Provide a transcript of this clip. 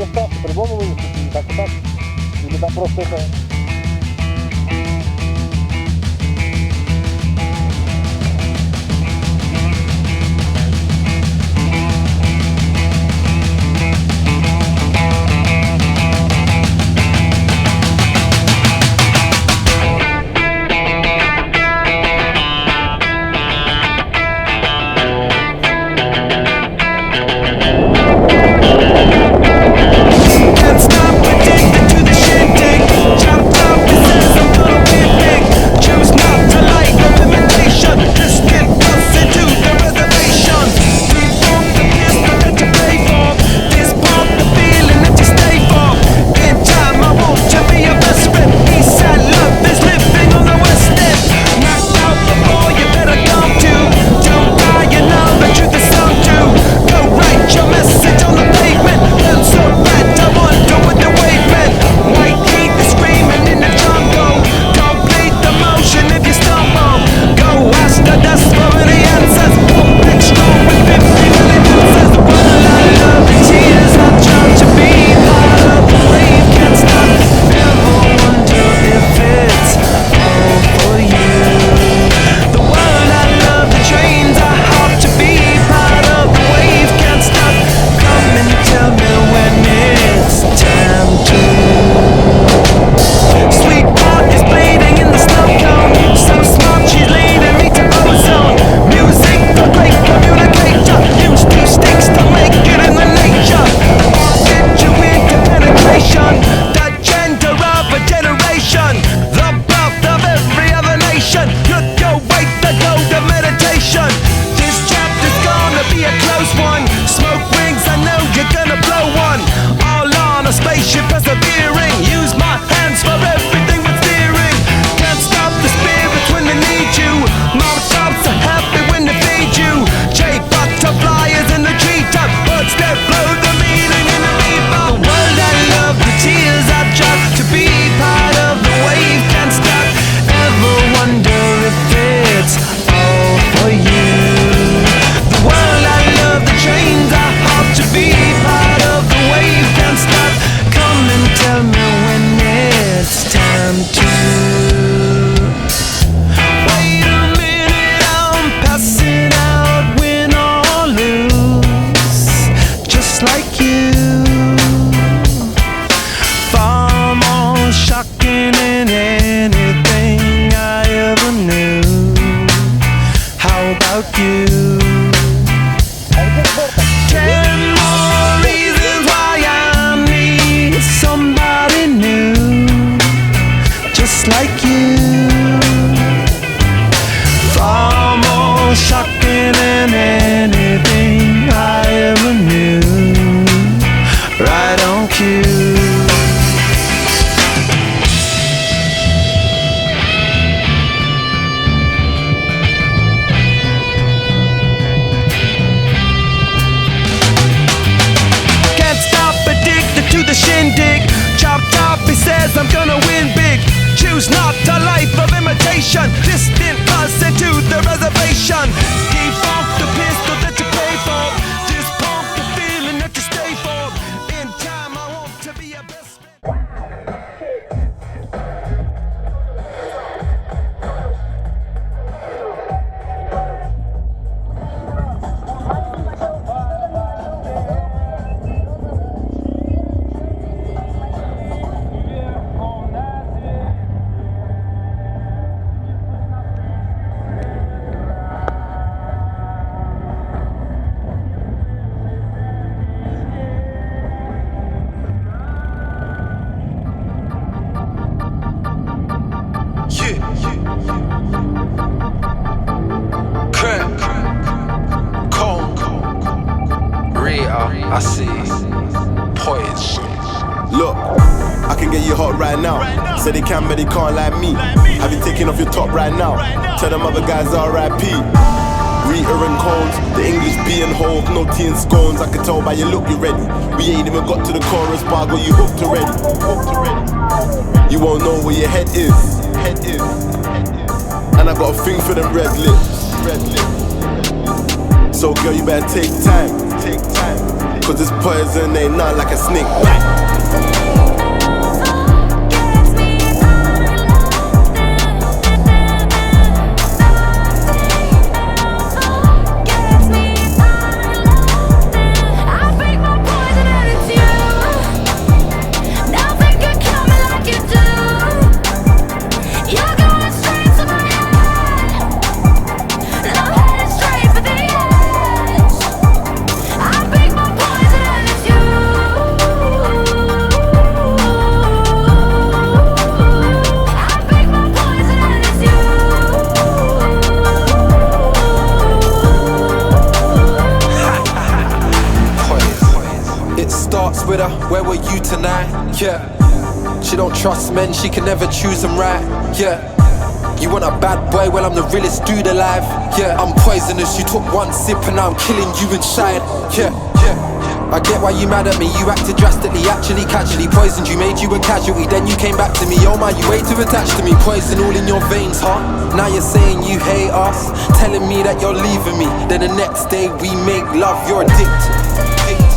не остался, по-любому вынесут, или так и так, или там просто это... I see. Poison. Look, I can get you hot right now. Say they can, but they can't like me. Have you taken off your top right now? Tell them other guys R.I.P. Rita and cones, the English being holes, no tea and scones. I can tell by your look you're ready. We ain't even got to the chorus, but I got you hooked already. You won't know where your head is. And I got a thing for them red lips. So girl, you better take time. cause this poison ain't not like a snake bite. With her, where were you tonight? Yeah. She don't trust men, she can never choose them right. Yeah. You want a bad boy? Well, I'm the realest dude alive. Yeah. I'm poisonous, you took one sip and now I'm killing you inside. Yeah. I get why you mad at me, you acted drastically, actually casually poisoned you, made you a casualty, then you came back to me. Oh my, you way too attached to me, poison all in your veins, huh? Now you're saying you hate us, telling me that you're leaving me, then the next day we make love, you're addicted.